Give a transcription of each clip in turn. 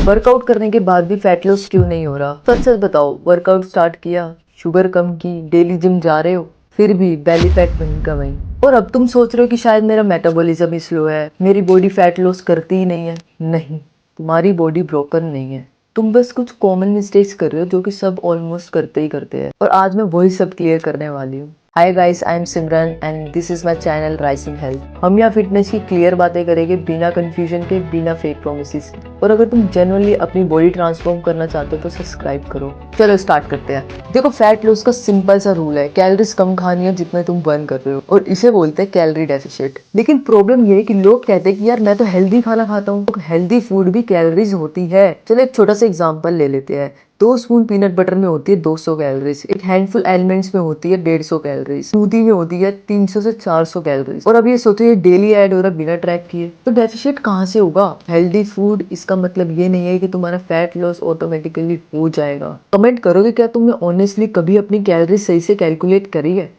Workout करने के बाद भी फैट लॉस क्यों नहीं हो रहा? सच सच बताओ, वर्कआउट स्टार्ट किया, शुगर कम की, डेली जिम जा रहे हो, फिर भी बेली फैट वहीं का वहीं। और अब तुम सोच रहे हो कि शायद मेरा मेटाबॉलिज्म ही स्लो है, मेरी बॉडी फैट लॉस करती ही नहीं है। नहीं, तुम्हारी बॉडी ब्रोकन नहीं है। तुम बस कुछ कॉमन मिस्टेक्स कर रहे हो जो कि सब ऑलमोस्ट करते ही करते हैं। और आज मैं वही सब क्लियर करने वाली हूँ। Hi guys, I am Simran and this is my channel rising health. हम यहाँ फिटनेस की क्लियर बातें करेंगे, बिना कंफ्यूजन के, बिना फेक प्रोमिसेस के। और अगर तुम जेन्युइनली अपनी बॉडी ट्रांसफॉर्म करना चाहते हो तो सब्सक्राइब करो। चलो स्टार्ट करते हैं। देखो, फैट लॉस का सिंपल सा रूल है, कैलोरीज कम खानी है जितने तुम बर्न कर रहे हो, और इसे बोलते हैं कैलोरी डेफिशिएट। लेकिन प्रॉब्लम ये है कि लोग कहते हैं कि यार मैं तो हेल्दी खाना खाता हूँ, तो हेल्दी फूड भी कैलोरीज होती है। चलो एक छोटा सा एग्जांपल ले लेते हैं। 2 स्पून पीनट बटर में होती है 200 कैलोरीज, एक हैंडफुल एलिमेंट्स में होती है 150 कैलोरीज, स्मूदी में होती है 300 से 400 कैलोरीज। और अब ये सोचो, ये डेली ऐड हो रहा है बिना ट्रैक किए, तो डेफिशिएट कहाँ से होगा? हेल्दी फूड, इसका मतलब ये नहीं है कि तुम्हारा फैट लॉस ऑटोमेटिकली हो जाएगा। कमेंट करोगे क्या तुमने ऑनेस्टली कभी अपनी कैलोरी सही से कैलकुलेट करी है?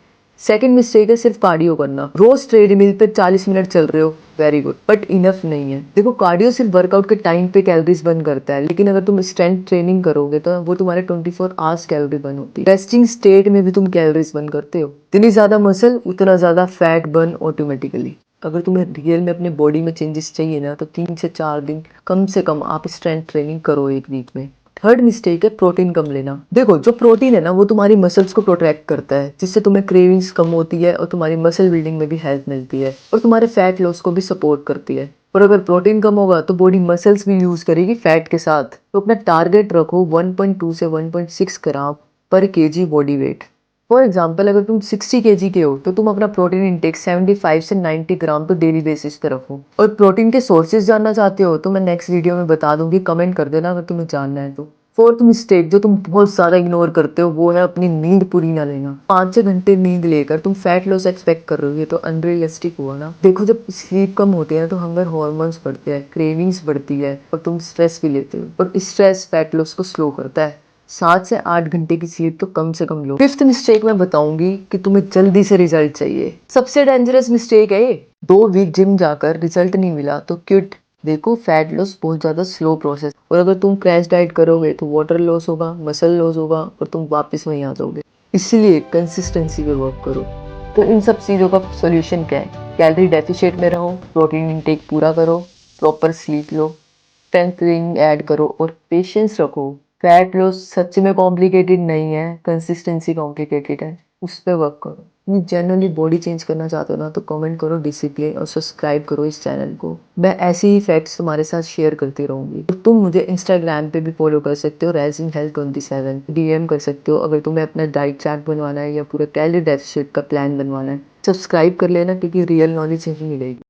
सेकंड मिस्टेक है सिर्फ कार्डियो करना। रोज ट्रेडमिल पे 40 मिनट चल रहे हो, वेरी गुड, बट इनफ नहीं है। देखो, कार्डियो सिर्फ वर्कआउट के टाइम पे कैलोरीज बर्न करता है, लेकिन अगर तुम स्ट्रेंथ ट्रेनिंग करोगे तो वो तुम्हारे 24 आवर्स कैलोरी बर्न होती है। रेस्टिंग स्टेट में भी तुम कैलोरीज बर्न करते हो। जितनी ज्यादा मसल उतना ज्यादा फैट बर्न ऑटोमेटिकली। अगर तुम्हें रियल में अपने बॉडी में चेंजेस चाहिए ना, तो 3 से 4 दिन कम से कम आप स्ट्रेंथ ट्रेनिंग करो एक वीक में। थर्ड मिस्टेक है प्रोटीन कम लेना। देखो, जो प्रोटीन है ना, वो तुम्हारी मसल्स को प्रोटेक्ट करता है, जिससे तुम्हें क्रेविंग्स कम होती है और तुम्हारी मसल बिल्डिंग में भी हेल्प मिलती है, और तुम्हारे फैट लॉस को भी सपोर्ट करती है। और अगर प्रोटीन कम होगा तो बॉडी मसल्स भी यूज करेगी फैट के साथ। तो अपना टारगेट रखो 1.2 से 1.6 ग्राम पर KG body weight. For example, अगर तुम 60 केजी के हो तो तुम अपना प्रोटीन इंटेक 75 से 90 ग्राम तो डेली बेसिस पे रखो। और प्रोटीन के सोर्सेज जानना चाहते हो तो मैं नेक्स्ट वीडियो में बता दूंगी, कमेंट कर देना अगर तुम्हें जानना है तो। फोर्थ मिस्टेक जो तुम बहुत सारा इग्नोर करते हो वो है अपनी नींद पूरी ना लेना। 5-6 घंटे नींद लेकर तुम फैट लॉस एक्सपेक्ट कर रहे हो, तो अनरियलिस्टिक हुआ ना। देखो, जब स्लीप कम होती है ना तो हंगर हॉर्मोन्स बढ़ते हैं, क्रेविंग्स बढ़ती है, और तुम स्ट्रेस भी लेते हो, और स्ट्रेस फैट लॉस को स्लो करता है। 7 से 8 घंटे की स्लीप तो कम से कम लो। फिफ्थ मिस्टेक मैं बताऊंगी कि तुम्हें जल्दी से रिजल्ट चाहिए। सबसे डेंजरस मिस्टेक है ये। 2 वीक जिम जाकर रिजल्ट नहीं मिला तो क्विट। देखो, फैट लॉस बहुत ज्यादा स्लो प्रोसेस, और अगर तुम क्रैश डाइट करोगे तो वाटर लॉस होगा, मसल लॉस होगा, और तुम वापस वहीं आ जाओगे। इसलिए कंसिस्टेंसी पे वर्क करो। तो इन सब चीज़ों का सोल्यूशन क्या है? कैलोरी डेफिशिएट में रहो, प्रोटीन इंटेक पूरा करो, प्रॉपर स्लीप लो, स्ट्रेंथ ट्रेनिंग ऐड करो, और पेशेंस रखो। फैट लॉस सच में कॉम्प्लिकेटेड नहीं है, कंसिस्टेंसी कॉम्प्लिकेटेड है। उस पर वर्क करो। ये जनरली बॉडी चेंज करना चाहते हो ना, तो कमेंट करो डिसिप्लिन, और सब्सक्राइब करो इस चैनल को। मैं ऐसे ही फैक्ट्स तुम्हारे साथ शेयर करती रहूंगी। तो तुम मुझे इंस्टाग्राम पे भी फॉलो कर सकते हो, राइजिंग हेल्थ 27, डीएम कर सकते हो अगर तुम्हें अपना डाइट चार्ट बनवाना है या पूरा कैलोरी डेफिशिएट का प्लान बनवाना है। सब्सक्राइब कर लेना, क्योंकि रियल नॉलेज यही मिलेगी।